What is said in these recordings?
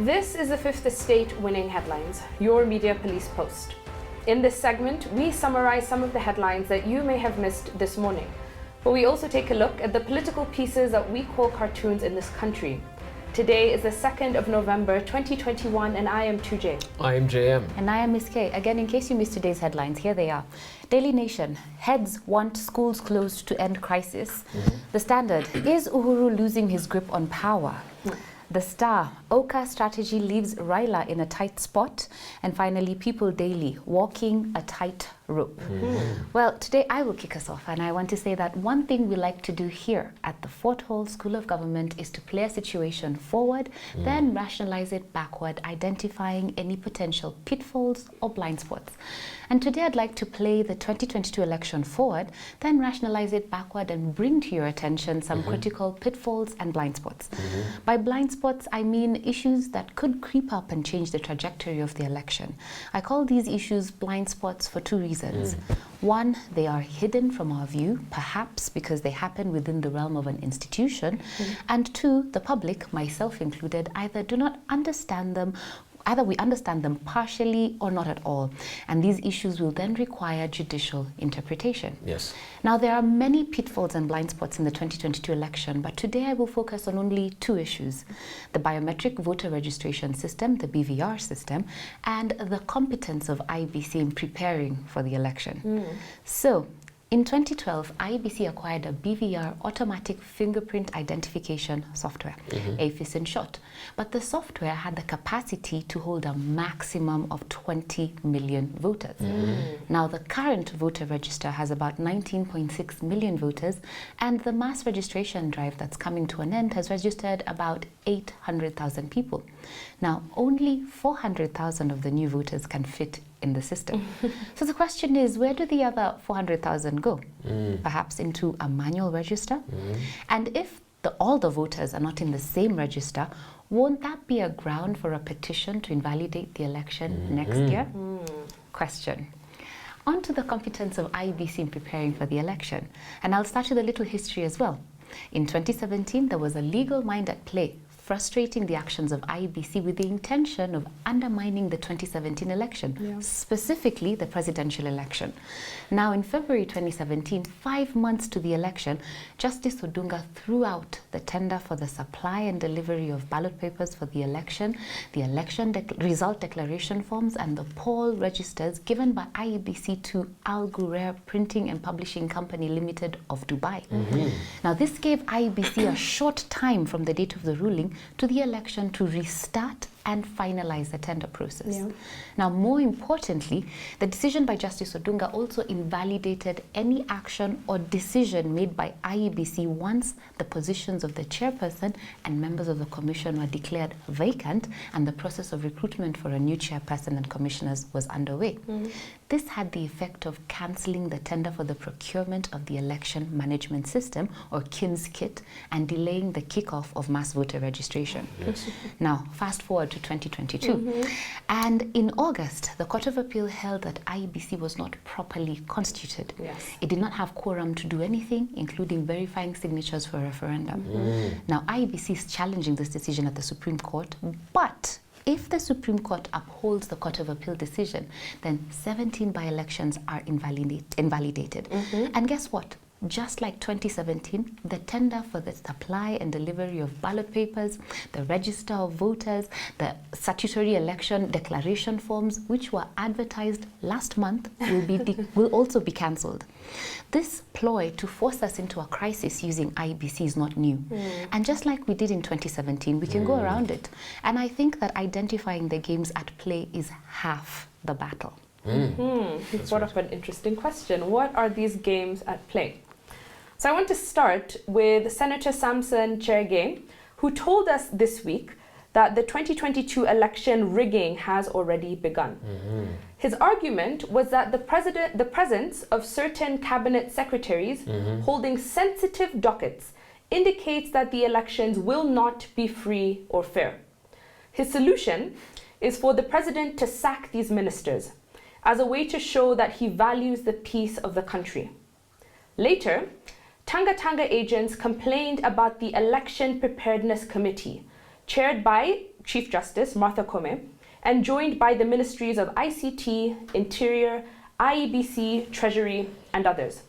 This is the Fifth Estate Winning Headlines, your media police post. In this segment, we summarize some of the headlines that you may have missed this morning, but we also take a look at the political pieces that we call cartoons in this country. Today is the 2nd of November 2021 and I am 2J. I am JM. And I am Miss K. Again, in case you missed today's headlines, here they are. Daily Nation, heads want schools closed to end crisis. The Standard, is Uhuru losing his grip on power? The Star, Oka strategy leaves Raila in a tight spot. And finally, People Daily, walking a tight rope. Well, today I will kick us off, and I want to say that one thing we like to do here at the Fort Hall School of Government is to play a situation forward, then rationalize it backward, identifying any potential pitfalls or blind spots. And today I'd like to play the 2022 election forward, then rationalize it backward and bring to your attention some critical pitfalls and blind spots. By blind spots, I mean issues that could creep up and change the trajectory of the election. I call these issues blind spots for two reasons. One, they are hidden from our view, perhaps because they happen within the realm of an institution. And two, the public, myself included, either do not understand them, either we understand them partially or not at all. And these issues will then require judicial interpretation. Yes. Now, there are many pitfalls and blind spots in the 2022 election, but today I will focus on only two issues: the biometric voter registration system, the BVR system, and the competence of IEBC in preparing for the election. So, in 2012, IEBC acquired a BVR automatic fingerprint identification software, AFIS in short. But the software had the capacity to hold a maximum of 20 million voters. Now, the current voter register has about 19.6 million voters, and the mass registration drive that's coming to an end has registered about 800,000 people. Now, only 400,000 of the new voters can fit in the system. So the question is, where do the other 400,000 go? Perhaps into a manual register? And if all the voters are not in the same register, won't that be a ground for a petition to invalidate the election next year? Question. On to the competence of IEBC in preparing for the election. And I'll start with a little history as well. In 2017, there was a legal mind at play, frustrating the actions of IEBC with the intention of undermining the 2017 election, specifically the presidential election. Now, in February 2017, 5 months to the election, Justice Odunga threw out the tender for the supply and delivery of ballot papers for the election result declaration forms, and the poll registers given by IEBC to Al Ghurair Printing and Publishing Company Limited of Dubai. Now, this gave IEBC a short time from the date of the ruling to the election to restart and finalize the tender process. Now, more importantly, the decision by Justice Odunga also invalidated any action or decision made by IEBC once the positions of the chairperson and members of the commission were declared vacant and the process of recruitment for a new chairperson and commissioners was underway. This had the effect of cancelling the tender for the procurement of the election management system, or KIMS kit, and delaying the kickoff of mass voter registration. Now, fast forward to 2022. And in August, the Court of Appeal held that IEBC was not properly constituted. It did not have quorum to do anything, including verifying signatures for a referendum. Now, IEBC is challenging this decision at the Supreme Court, but if the Supreme Court upholds the Court of Appeal decision, then 17 by-elections are invalidated. And guess what? Just like 2017, the tender for the supply and delivery of ballot papers, the register of voters, the statutory election declaration forms, which were advertised last month, will also be cancelled. This ploy to force us into a crisis using IEBC is not new. And just like we did in 2017, we can go around it. And I think that identifying the games at play is half the battle. You brought up an interesting question. What are these games at play? So I want to start with Senator Samson Chergey, who told us this week that the 2022 election rigging has already begun. His argument was that the presence of certain cabinet secretaries holding sensitive dockets indicates that the elections will not be free or fair. His solution is for the president to sack these ministers as a way to show that he values the peace of the country. Later, Tanga Tanga agents complained about the Election Preparedness Committee, chaired by Chief Justice Martha Koome, and joined by the ministries of ICT, Interior, IEBC, Treasury, and others.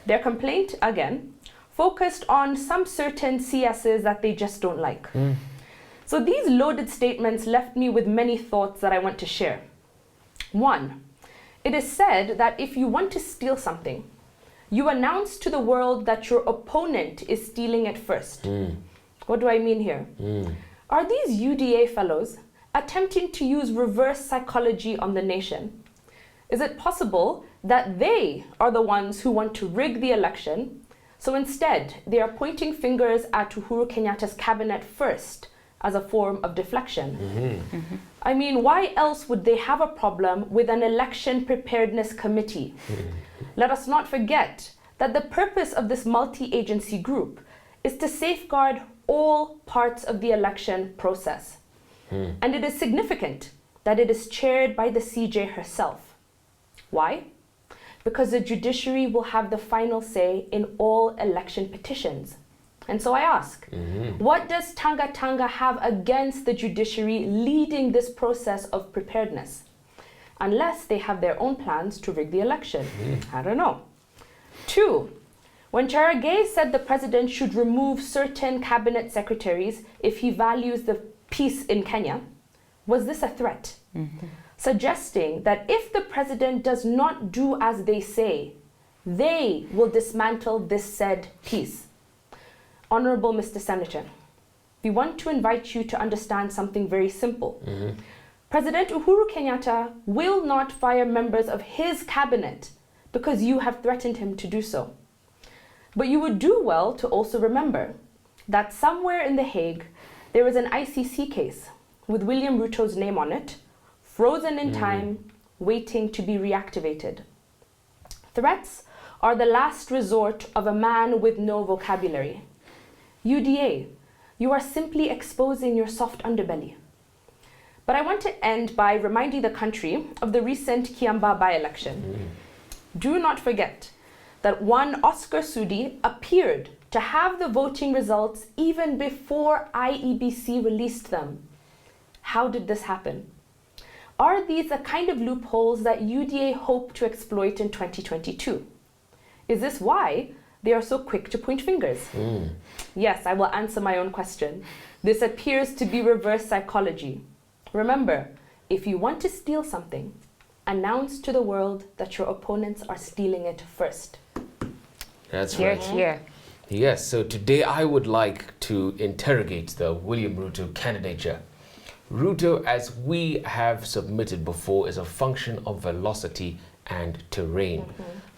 Their complaint, again, focused on some certain CSs that they just don't like. So these loaded statements left me with many thoughts that I want to share. One, it is said that if you want to steal something, you announce to the world that your opponent is stealing it first. What do I mean here? Are these UDA fellows attempting to use reverse psychology on the nation? Is it possible that they are the ones who want to rig the election, so instead they are pointing fingers at Uhuru Kenyatta's cabinet first as a form of deflection? I mean, why else would they have a problem with an election preparedness committee? Let us not forget that the purpose of this multi-agency group is to safeguard all parts of the election process. And it is significant that it is chaired by the CJ herself. Why? Because the judiciary will have the final say in all election petitions. And so I ask, what does Tanga Tanga have against the judiciary leading this process of preparedness? Unless they have their own plans to rig the election. I don't know. Two, when Cherargei said the president should remove certain cabinet secretaries if he values the peace in Kenya, was this a threat? Suggesting that if the president does not do as they say, they will dismantle this said peace. Honorable Mr. Senator, we want to invite you to understand something very simple. President Uhuru Kenyatta will not fire members of his cabinet because you have threatened him to do so. But you would do well to also remember that somewhere in The Hague, there is an ICC case with William Ruto's name on it, frozen in time, waiting to be reactivated. Threats are the last resort of a man with no vocabulary. UDA, you are simply exposing your soft underbelly. But I want to end by reminding the country of the recent Kiamba by-election. Do not forget that one Oscar Sudi appeared to have the voting results even before IEBC released them. How did this happen? Are these the kind of loopholes that UDA hope to exploit in 2022? Is this why they are so quick to point fingers? Yes, I will answer my own question. This appears to be reverse psychology. Remember, if you want to steal something, announce to the world that your opponents are stealing it first. That's Here, right. here. Yes, so today I would like to interrogate the William Ruto candidature. Ruto, as we have submitted before, is a function of velocity and terrain.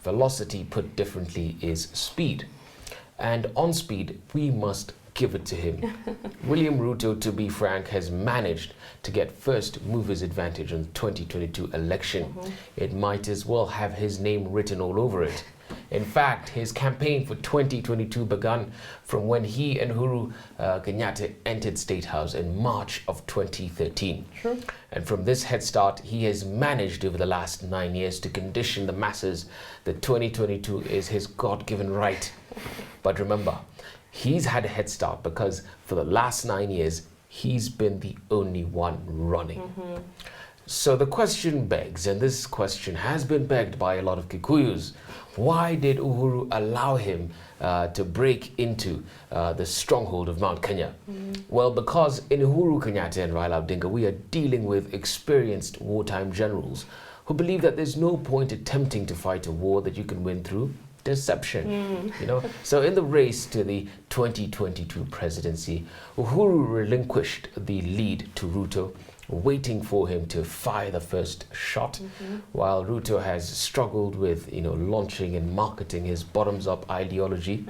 Velocity, put differently, is speed. And on speed, we must give it to him. William Ruto, to be frank, has managed to get first mover's advantage in the 2022 election. It might as well have his name written all over it. In fact, his campaign for 2022 began from when he and Uhuru Kenyatta entered State House in March of 2013. Sure. And from this head start, he has managed over the last 9 years to condition the masses that 2022 is his God-given right. But remember, he's had a head start because for the last 9 years, he's been the only one running. So the question begs, and this question has been begged by a lot of Kikuyus, why did Uhuru allow him to break into the stronghold of Mount Kenya? Well, because in Uhuru Kenyatta and Raila Odinga, we are dealing with experienced wartime generals who believe that there's no point attempting to fight a war that you can win through deception. You know, so in the race to the 2022 presidency, Uhuru relinquished the lead to Ruto, waiting for him to fire the first shot, while Ruto has struggled with, launching and marketing his bottoms-up ideology.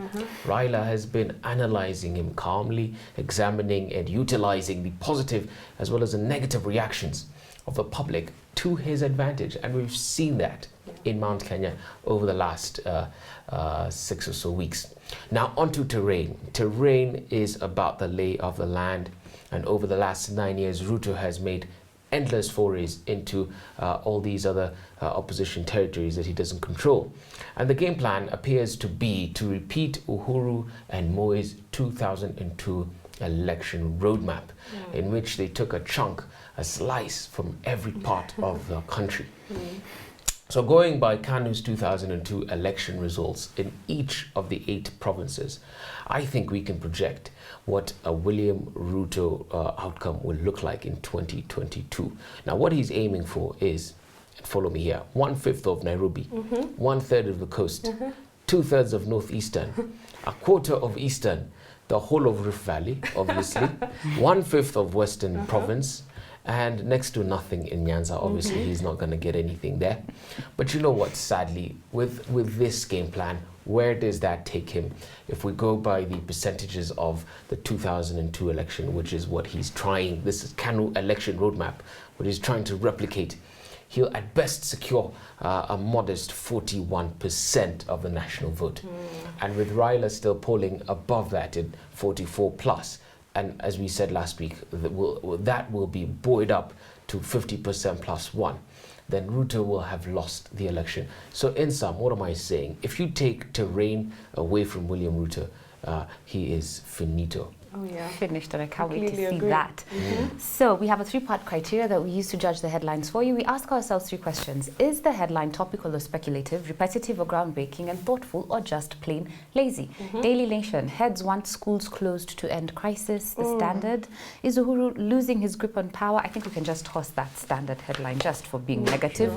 Raila has been analyzing him calmly, examining and utilizing the positive as well as the negative reactions of the public to his advantage, and we've seen that in Mount Kenya over the last 6 or so weeks. Now onto terrain. Terrain is about the lay of the land. And over the last 9 years, Ruto has made endless forays into all these other opposition territories that he doesn't control. And the game plan appears to be to repeat Uhuru and Moi's 2002 election roadmap in which they took a slice from every part of the country. So going by KANU's 2002 election results in each of the 8 provinces, I think we can project what a William Ruto outcome will look like in 2022. Now, what he's aiming for is, follow me here, 1/5 of Nairobi, 1/3 of the coast, 2/3 of Northeastern, a quarter of Eastern, the whole of Rift Valley, obviously, 1/5 of Western Province, and next to nothing in Nyanza. Obviously, he's not going to get anything there. But you know what, sadly, with this game plan, where does that take him? If we go by the percentages of the 2002 election, which is what he's trying, this is KANU election roadmap, what he's trying to replicate, he'll at best secure a modest 41% of the national vote. And with Raila still polling above that at 44 plus, and as we said last week, that will be buoyed up to 50% plus 1. Then Ruto will have lost the election. So in sum, what am I saying? If you take terrain away from William Ruto, he is finito. Oh yeah. Finished, and I can't wait to Completely see agree. that. So we have a 3-part criteria that we use to judge the headlines for you. We ask ourselves 3 questions. Is the headline topical or speculative, repetitive or groundbreaking, and thoughtful, or just plain lazy? Daily Nation, heads want schools closed to end crisis. The Standard, is Uhuru losing his grip on power? I think we can just toss that Standard headline just for being negative.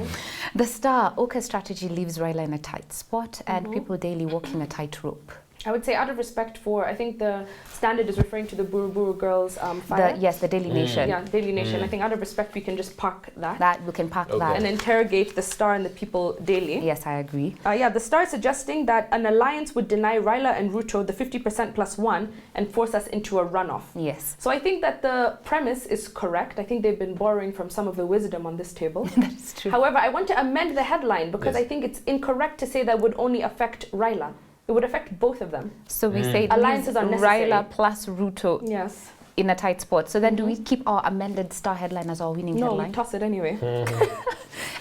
The Star, Oka's strategy leaves Raila in a tight spot, and People Daily walking a tightrope. I would say, out of respect for, I think the Standard is referring to the Buru Buru girls fire. Yes, the Daily Nation. Yeah, Daily Nation. I think out of respect, we can just park that. We can park Okay. that. And interrogate the Star and the People Daily. Yes, I agree. Yeah, the Star is suggesting that an alliance would deny Raila and Ruto the 50% plus 1 and force us into a runoff. Yes. So I think that the premise is correct. I think they've been borrowing from some of the wisdom on this table. That is true. However, I want to amend the headline because Yes. I think it's incorrect to say that would only affect Raila. It would affect both of them. So we say Alliances are necessary. Raila plus Ruto Yes. in a tight spot. So then do we keep our amended Star headline as our winning No, we headline? toss it anyway.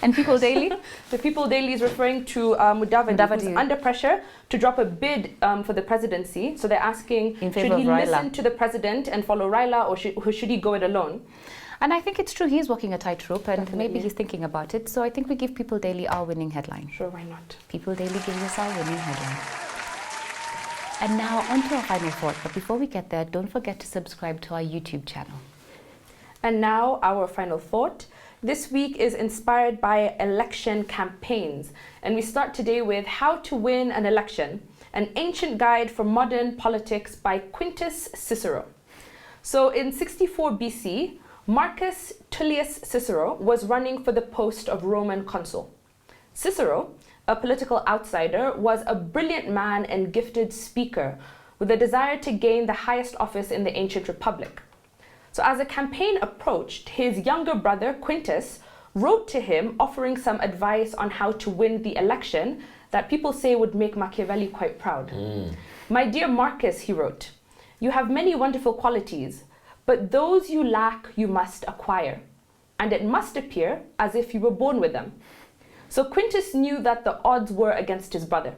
And People Daily? The People Daily is referring to Mudavadi, who's under pressure to drop a bid for the presidency. So they're asking, In should favour he of Raila. listen to the president and follow Raila, or should he go it alone? And I think it's true, he's walking a tightrope, and Definitely. maybe he's thinking about it. So I think we give People Daily our winning headline. Sure, why not? People Daily gives us our winning headline. And now on to our final thought. But before we get there, don't forget to subscribe to our YouTube channel. And now our final thought. This week is inspired by election campaigns. And we start today with How to Win an Election, an ancient guide for modern politics by Quintus Cicero. So in 64 BC, Marcus Tullius Cicero was running for the post of Roman consul. Cicero, a political outsider, was a brilliant man and gifted speaker with a desire to gain the highest office in the ancient republic. So as the campaign approached, his younger brother, Quintus, wrote to him offering some advice on how to win the election that people say would make Machiavelli quite proud. My dear Marcus, he wrote, you have many wonderful qualities, but those you lack you must acquire, and it must appear as if you were born with them. So Quintus knew that the odds were against his brother.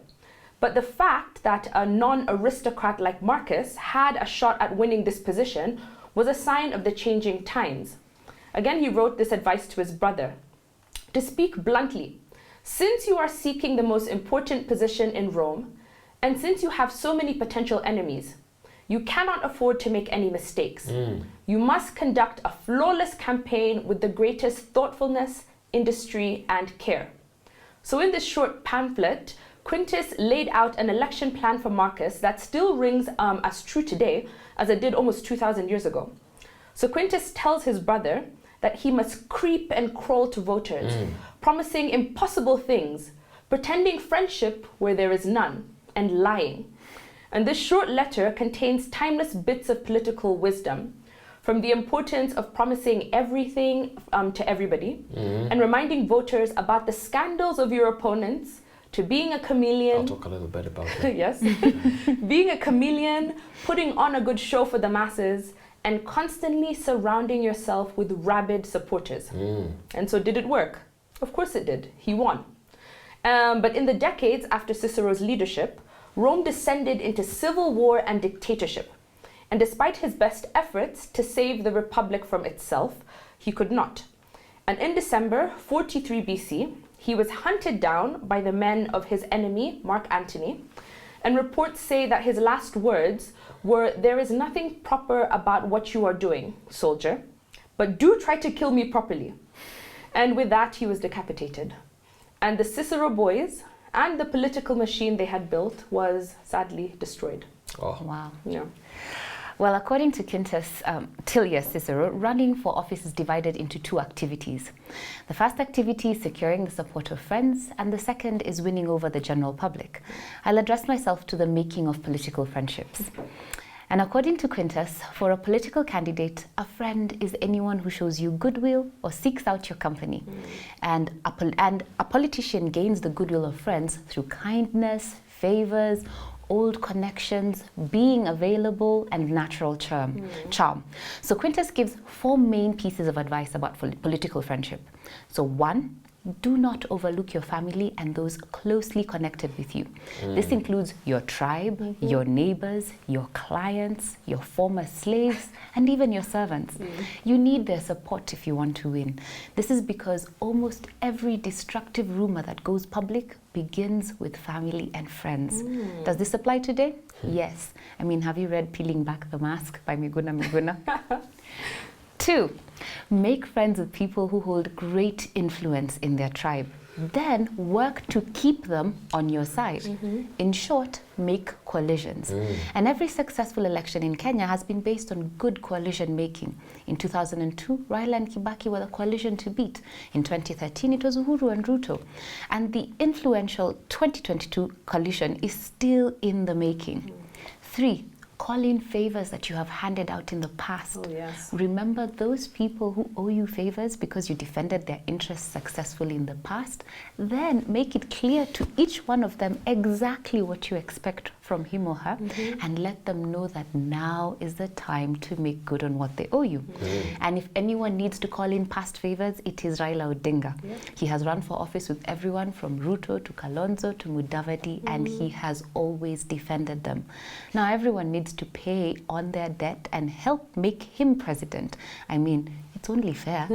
But the fact that a non-aristocrat like Marcus had a shot at winning this position was a sign of the changing times. Again, he wrote this advice to his brother. To speak bluntly, since you are seeking the most important position in Rome, and since you have so many potential enemies, you cannot afford to make any mistakes. You must conduct a flawless campaign with the greatest thoughtfulness, industry, and care. So in this short pamphlet, Quintus laid out an election plan for Marcus that still rings as true today as it did almost 2,000 years ago. So Quintus tells his brother that he must creep and crawl to voters, promising impossible things, pretending friendship where there is none, and lying. And this short letter contains timeless bits of political wisdom, from the importance of promising everything to everybody, and reminding voters about the scandals of your opponents, to being a chameleon. I'll talk a little bit about that. Yes. Being a chameleon, putting on a good show for the masses, and constantly surrounding yourself with rabid supporters. And so did it work? Of course it did. He won. But in the decades after Cicero's leadership, Rome descended into civil war and dictatorship. And despite his best efforts to save the republic from itself, he could not. And in December 43 BC, he was hunted down by the men of his enemy, Mark Antony. And reports say that his last words were, "There is nothing proper about what you are doing, soldier, but do try to kill me properly." And with that, he was decapitated. And the Cicero boys and the political machine they had built was sadly destroyed. Oh. Wow. Yeah. Well, according to Quintus Tullius Cicero, running for office is divided into two activities. The first activity is securing the support of friends, and the second is winning over the general public. I'll address myself to the making of political friendships. And according to Quintus, for a political candidate, a friend is anyone who shows you goodwill or seeks out your company. And a politician gains the goodwill of friends through kindness, favors, old connections, being available, and natural charm. So Quintus gives 4 main pieces of advice about political friendship. So 1, do not overlook your family and those closely connected with you. This includes your tribe, your neighbors, your clients, your former slaves, and even your servants. You need their support if you want to win. This is because almost every destructive rumor that goes public begins with family and friends. Does this apply today? Yes. I mean, have you read Peeling Back the Mask by Miguna Miguna? 2, make friends with people who hold great influence in their tribe. Then work to keep them on your side. In short, make coalitions. And every successful election in Kenya has been based on good coalition making. In 2002, Raila and Kibaki were the coalition to beat. In 2013, it was Uhuru and Ruto. And the influential 2022 coalition is still in the making. 3, call in favors that you have handed out in the past. Oh, yes. Remember those people who owe you favors because you defended their interests successfully in the past. Then make it clear to each one of them exactly what you expect from him or her, and let them know that now is the time to make good on what they owe you. And if anyone needs to call in past favors, it is Raila Odinga. He has run for office with everyone from Ruto to Kalonzo to Mudavadi, and he has always defended them. Now everyone needs to pay on their debt and help make him president. I mean, it's only fair.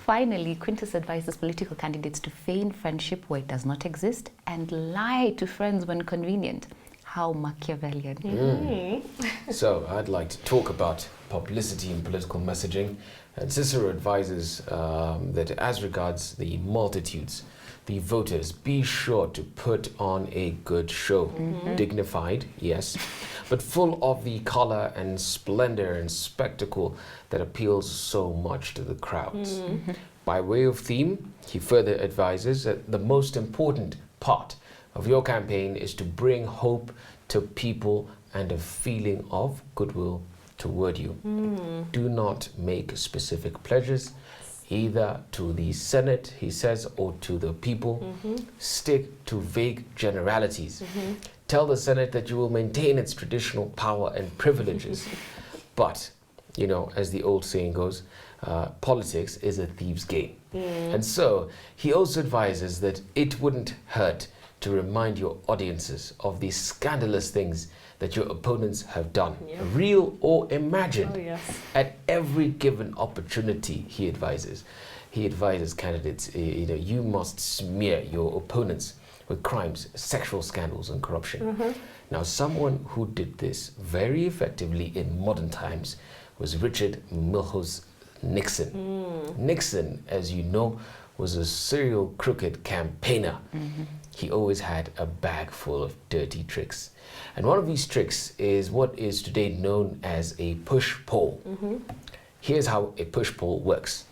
Finally, Quintus advises political candidates to feign friendship where it does not exist and lie to friends when convenient. How Machiavellian. So I'd like to talk about publicity in political messaging. And Cicero advises that as regards the multitudes, the voters, be sure to put on a good show. Dignified, yes, but full of the color and splendor and spectacle that appeals so much to the crowds. By way of theme, he further advises that the most important part of your campaign is to bring hope to people and a feeling of goodwill toward you. Do not make specific pledges, either to the Senate, he says, or to the people. Stick to vague generalities. Tell the Senate that you will maintain its traditional power and privileges. But, you know, as the old saying goes, politics is a thief's game. And so he also advises that it wouldn't hurt to remind your audiences of the scandalous things that your opponents have done, real or imagined. At every given opportunity, he advises. He advises candidates, you must smear your opponents with crimes, sexual scandals, and corruption. Now, someone who did this very effectively in modern times was Richard Milhous Nixon. Nixon, as you know, was a serial crooked campaigner. He always had a bag full of dirty tricks. And one of these tricks is what is today known as a push-pull. Here's how a push-pull works,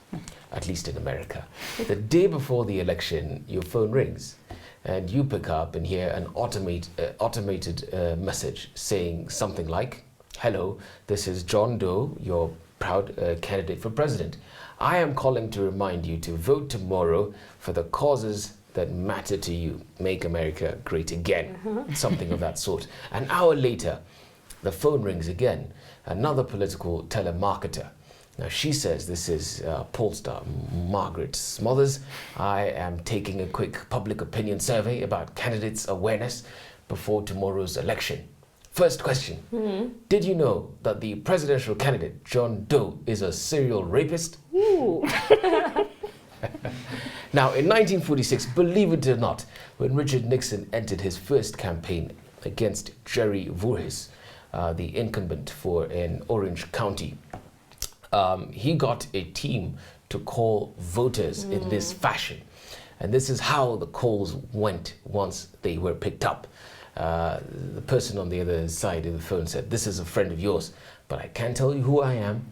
at least in America. The day before the election, your phone rings and you pick up and hear an automated message saying something like, "Hello, this is John Doe, your proud candidate for president. I am calling to remind you to vote tomorrow for the causes that matter to you. Make America great again." Something of that sort. An hour later, the phone rings again. Another political telemarketer. Now she says, "This is pollster Margaret Smothers. I am taking a quick public opinion survey about candidates' awareness before tomorrow's election. First question. Did you know that the presidential candidate, John Doe, is a serial rapist? Ooh. Now, in 1946, believe it or not, when Richard Nixon entered his first campaign against Jerry Voorhis, the incumbent in Orange County, he got a team to call voters in this fashion. And this is how the calls went once they were picked up. The person on the other side of the phone said, "This is a friend of yours, but I can't tell you who I am.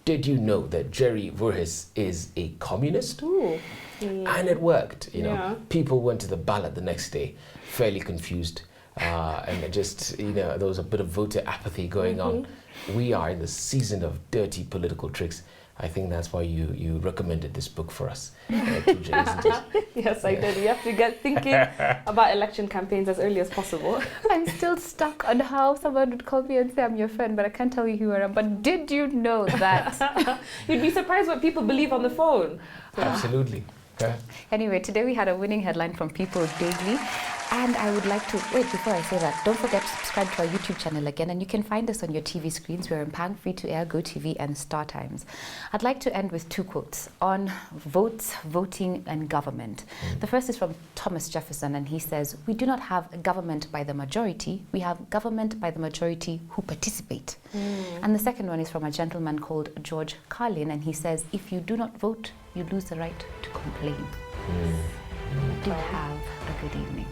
Did you know that Jerry Voorhis is a communist?" Ooh. And it worked. You know, Yeah. people went to the ballot the next day, fairly confused, and it just, you know, there was a bit of voter apathy going on. We are in the season of dirty political tricks. I think that's why you recommended this book for us, Tuja, isn't it? Yes, I did. You have to get thinking about election campaigns as early as possible. I'm still stuck on how someone would call me and say I'm your friend, but I can't tell you who I am. But did you know that? You'd be surprised what people believe on the phone. Absolutely. Yeah. Anyway, today we had a winning headline from People Daily. And I would like to, wait, before I say that, don't forget to subscribe to our YouTube channel again, and you can find us on your TV screens. We're in Pang, Free to Air, GoTV, and Star Times. I'd like to end with two quotes on votes, voting, and government. The first is from Thomas Jefferson, and he says, "We do not have government by the majority, we have government by the majority who participate." And the second one is from a gentleman called George Carlin, and he says, "If you do not vote, you lose the right to complain." Do have a good evening.